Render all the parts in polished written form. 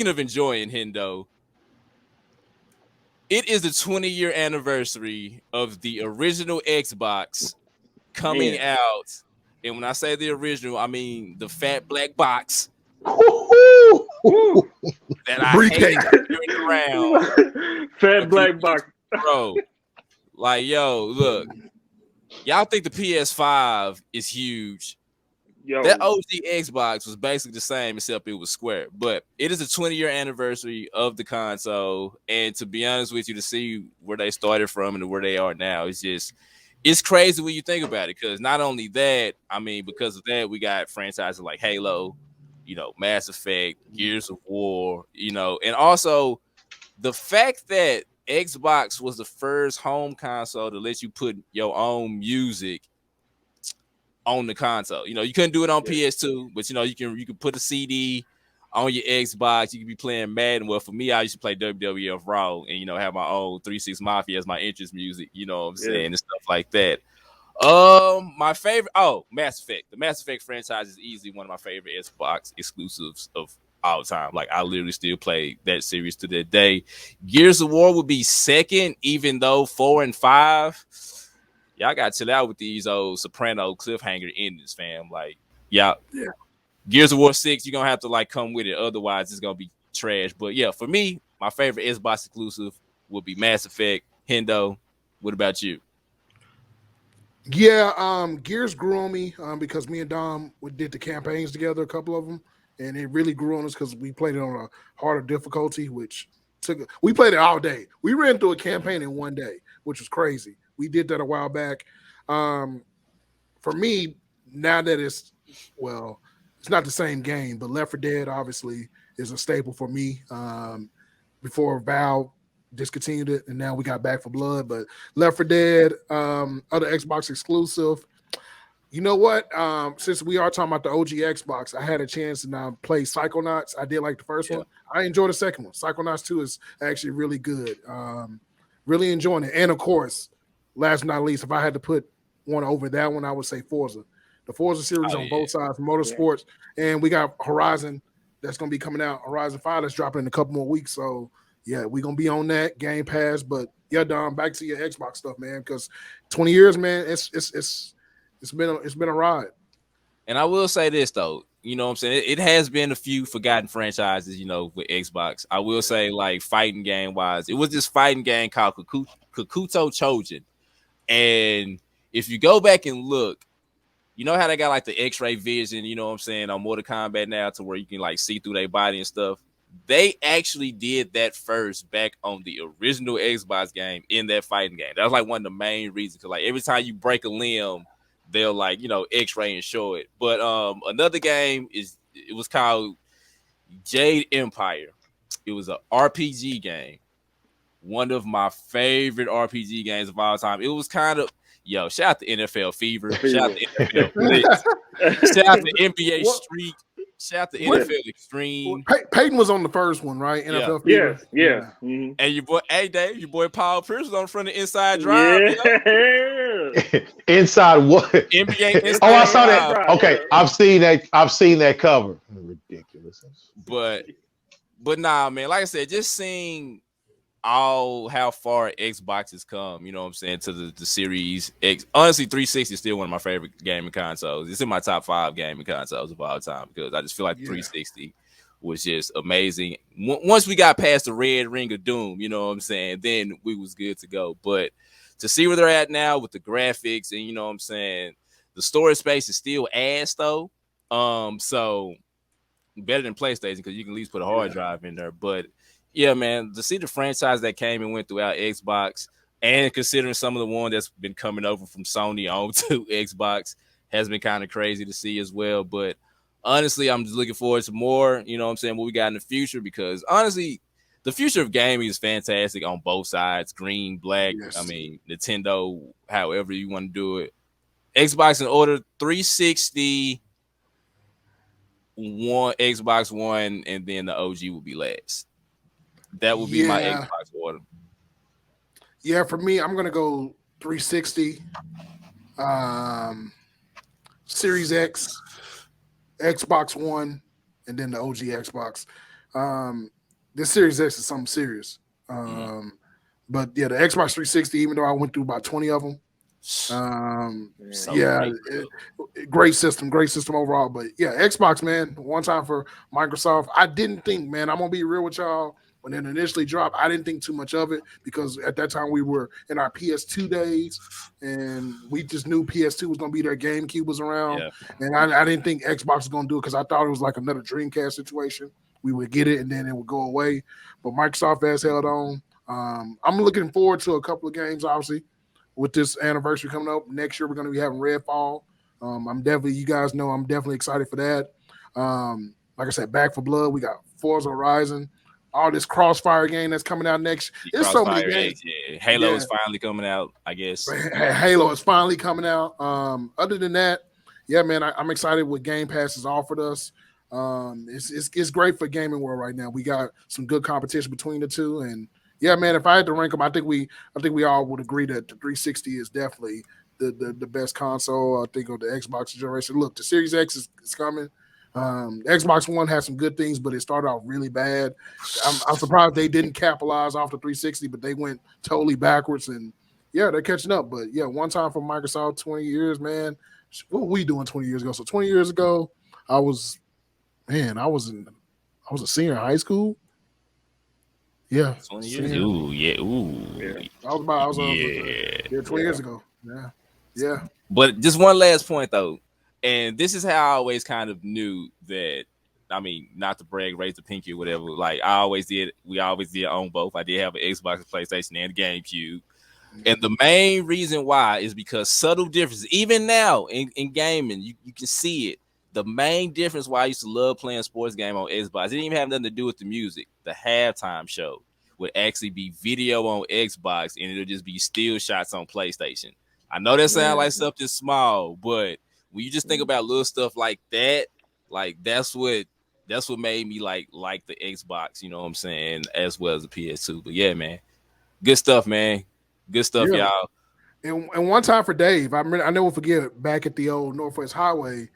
speaking of enjoying Hendo, it is the 20-year anniversary of the original Xbox coming Man. out. And when I say the original, I mean the fat black box Woo. that I Briefcase. hated carrying around. Fat black box. Bro, like, yo, look, y'all think the PS5 is huge. Yo. That OG Xbox was basically the same, except it was square. But it is a 20-year anniversary of the console. And to be honest with you, to see where they started from and where they are now, it's crazy when you think about it. Because not only that, I mean, because of that, we got franchises like Halo, Mass Effect, Gears of War, and also the fact that Xbox was the first home console to let you put your own music on the console. You couldn't do it on PS2, but you can put a CD on your Xbox. You can be playing Madden. Well, for me, I used to play WWF Raw and have my own 3-6 Mafia as my interest music, you know what I'm saying, and stuff like that. My favorite, Mass Effect. The Mass Effect franchise is easily one of my favorite Xbox exclusives of all time. Like, I literally still play that series to this day. Gears of War would be second, even though 4 and 5, y'all got to chill out with these old Soprano cliffhanger endings, fam. Like, yeah. Gears of War 6, you're going to have to, like, come with it. Otherwise, it's going to be trash. But, yeah, for me, my favorite Xbox exclusive would be Mass Effect. Hendo, what about you? Yeah, Gears grew on me because me and Dom did the campaigns together, a couple of them, and it really grew on us because we played it on a harder difficulty, we played it all day. We ran through a campaign in one day, which was crazy. We did that a while back. For me, now that it's not the same game, but Left 4 Dead obviously is a staple for me. Before Valve discontinued it, and now we got Back 4 Blood. But Left 4 Dead, other Xbox exclusive. You know what? Since we are talking about the OG Xbox, I had a chance to now play Psychonauts. I did like the first one. I enjoyed the second one. Psychonauts 2 is actually really good. Really enjoying it. And of course, last but not least, if I had to put one over that one, I would say Forza. The Forza series on both sides, Motorsports, and we got Horizon that's going to be coming out. Horizon 5 that's dropping in a couple more weeks. So, yeah, we're going to be on that Game Pass. But, yeah, Dom, back to your Xbox stuff, man, because 20 years, man, it's been a ride. And I will say this, though. You know what I'm saying? It has been a few forgotten franchises, with Xbox. I will say, like, fighting game-wise, it was this fighting game called Kakuto Chojin. And if you go back and look, you know how they got, like, the X-ray vision, you know what I'm saying, on Mortal Kombat now to where you can, like, see through their body and stuff? They actually did that first back on the original Xbox game in that fighting game. That was, like, one of the main reasons. Because, like, every time you break a limb, they'll, like, X-ray and show it. But another game it was called Jade Empire. It was an RPG game. One of my favorite RPG games of all time. It was kind of, shout out to NFL Fever. Shout out to NFL Blitz. Shout out to NBA Street. Shout out to NFL Extreme. Peyton was on the first one, right? NFL Fever. Yeah. Mm-hmm. And your boy, Dave, your boy Paul Pierce was on the front of Inside Drive. Yeah. Inside what? NBA Inside I saw that. Drive. Okay, I've seen that cover. Ridiculous. But nah, man, like I said, just seeing how far Xbox has come, you know what I'm saying, to the Series X. Honestly, 360 is still one of my favorite gaming consoles. It's in my top 5 gaming consoles of all time because I just feel like 360 was just amazing. Once we got past the red ring of doom, you know what I'm saying, then we was good to go. But to see where they're at now with the graphics and, you know what I'm saying, the storage space is still ass though. So better than PlayStation because you can at least put a hard drive in there. But yeah, man, to see the franchise that came and went throughout Xbox, and considering some of the one that's been coming over from Sony on to Xbox, has been kind of crazy to see as well. But honestly, I'm just looking forward to more, you know what I'm saying, what we got in the future, because honestly, the future of gaming is fantastic on both sides, green, black, I mean, Nintendo, however you want to do it. Xbox in order, 360, Xbox One, and then the OG will be last. That would be my Xbox order. Yeah, for me, I'm gonna go 360, Series X, Xbox One, and then the OG Xbox. This Series X is something serious. But yeah, the Xbox 360, even though I went through about 20 of them, So great system overall. But yeah, Xbox, man, one time for Microsoft. I didn't think, man, I'm gonna be real with y'all. When it initially dropped, I didn't think too much of it because at that time we were in our PS2 days, and we just knew PS2 was gonna be there. GameCube was around, and I didn't think Xbox was gonna do it because I thought it was like another Dreamcast situation. We would get it and then it would go away. But Microsoft has held on. I'm looking forward to a couple of games, obviously, with this anniversary coming up. Next year, we're going to be having Redfall. You guys know I'm definitely excited for that. Like I said, Back for Blood. We got Forza Horizon. All this Crossfire game that's coming out next. There's so many games. Halo is finally coming out, I guess. Halo is finally coming out. Other than that, yeah, man, I'm excited what Game Pass has offered us. It's great for gaming world right now. We got some good competition between the two, and yeah, man, if I had to rank them, I think we all would agree that the 360 is definitely the best console. I think of the Xbox generation. Look, the Series X is coming. The Xbox One has some good things, but it started out really bad. I'm surprised they didn't capitalize off the 360, but they went totally backwards. And yeah, they're catching up. But yeah, one time for Microsoft, 20 years, man. What were we doing 20 years ago? So 20 years ago, I was a senior in high school. Yeah. 20 years. Ooh, yeah. I was 20 years ago. Yeah. But just one last point though. And this is how I always kind of knew that, I mean, not to brag, raise the pinky or whatever. Like we always did own both. I did have an Xbox, a PlayStation, and a GameCube. And the main reason why is because subtle differences, even now in gaming, you can see it. The main difference why I used to love playing sports game on Xbox, it didn't even have nothing to do with the music. The halftime show would actually be video on Xbox, and it'll just be still shots on PlayStation. I know that sounds like something small, but when you just think about little stuff like that, like that's what made me like the Xbox, you know what I'm saying, as well as the PS2. But yeah, man, good stuff, man. Good stuff, y'all. And one time for Dave, I never forget back at the old Northwest Highway,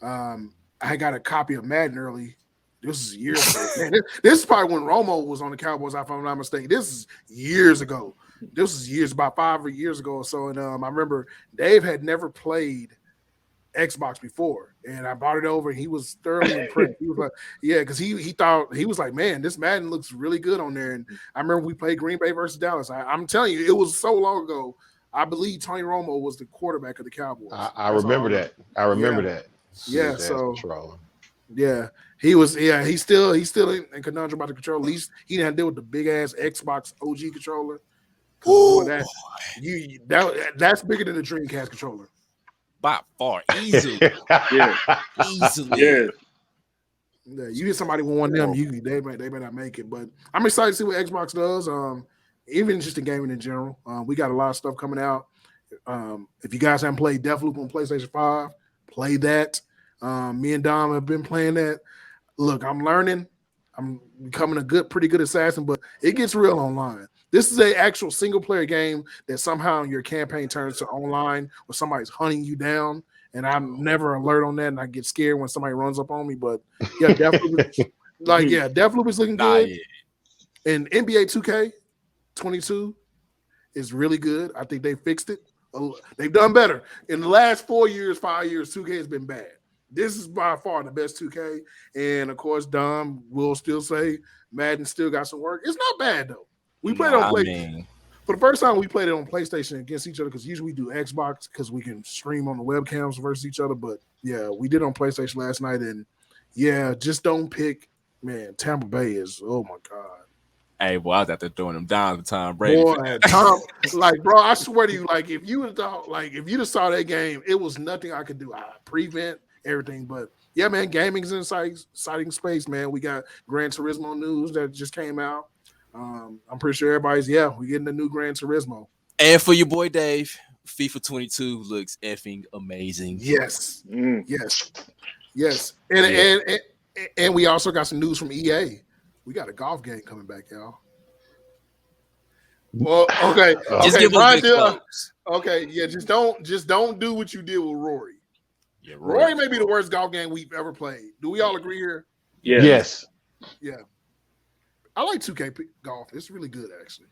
I got a copy of Madden early. This is years ago. Man, this is probably when Romo was on the Cowboys, if I'm not mistaken. This is years ago. This is about 5 years ago or so. And I remember Dave had never played Xbox before, and I brought it over, and he was thoroughly impressed. He was like, yeah, because he thought, he was like, man, this Madden looks really good on there. And I remember we played Green Bay versus Dallas. I'm telling you, it was so long ago. I believe Tony Romo was the quarterback of the Cowboys. I remember that. I remember that. Yeah, so yeah, he was. Yeah, he's still in conundrum about the controller. At least he didn't have to deal with the big ass Xbox OG controller. That's bigger than the Dreamcast controller. By far, easily. Easily. Yeah. Yeah, you get somebody with one of them, they may not make it. But I'm excited to see what Xbox does. Even just in gaming in general. We got a lot of stuff coming out. If you guys haven't played Deathloop on PlayStation 5, play that. Me and Dom have been playing that. Look, I'm learning. I'm becoming a pretty good assassin, but it gets real online. This is an actual single-player game that somehow your campaign turns to online where somebody's hunting you down, and I'm never alert on that, and I get scared when somebody runs up on me. But yeah, Deathloop is looking good. Yeah. And NBA 2K22 is really good. I think they fixed it. They've done better. In the last 5 years, 2K has been bad. This is by far the best 2K. And, of course, Dom will still say Madden still got some work. It's not bad, though. We played on PlayStation. For the first time, we played it on PlayStation against each other because usually we do Xbox because we can stream on the webcams versus each other. But, yeah, we did on PlayStation last night. And, yeah, just don't pick. Man, Tampa Bay is, oh, my God. Hey, boy, I was out there throwing them down to Tom Brady. Boy, bro, I swear to you, if you just saw that game, it was nothing I could do. I prevent everything. But, yeah, man, gaming's an exciting space, man. We got Gran Turismo news that just came out. I'm pretty sure everybody's we're getting the new Gran Turismo. And for your boy Dave, FIFA 22 looks effing amazing. Yes. Yes. And we also got some news from EA. We got a golf game coming back, y'all. Well, okay. Just give us okay, yeah, just don't do what you did with Rory. Rory may be the worst golf game we've ever played. Do we all agree here? Yeah. Yes. Yeah. I like 2K golf. It's really good actually.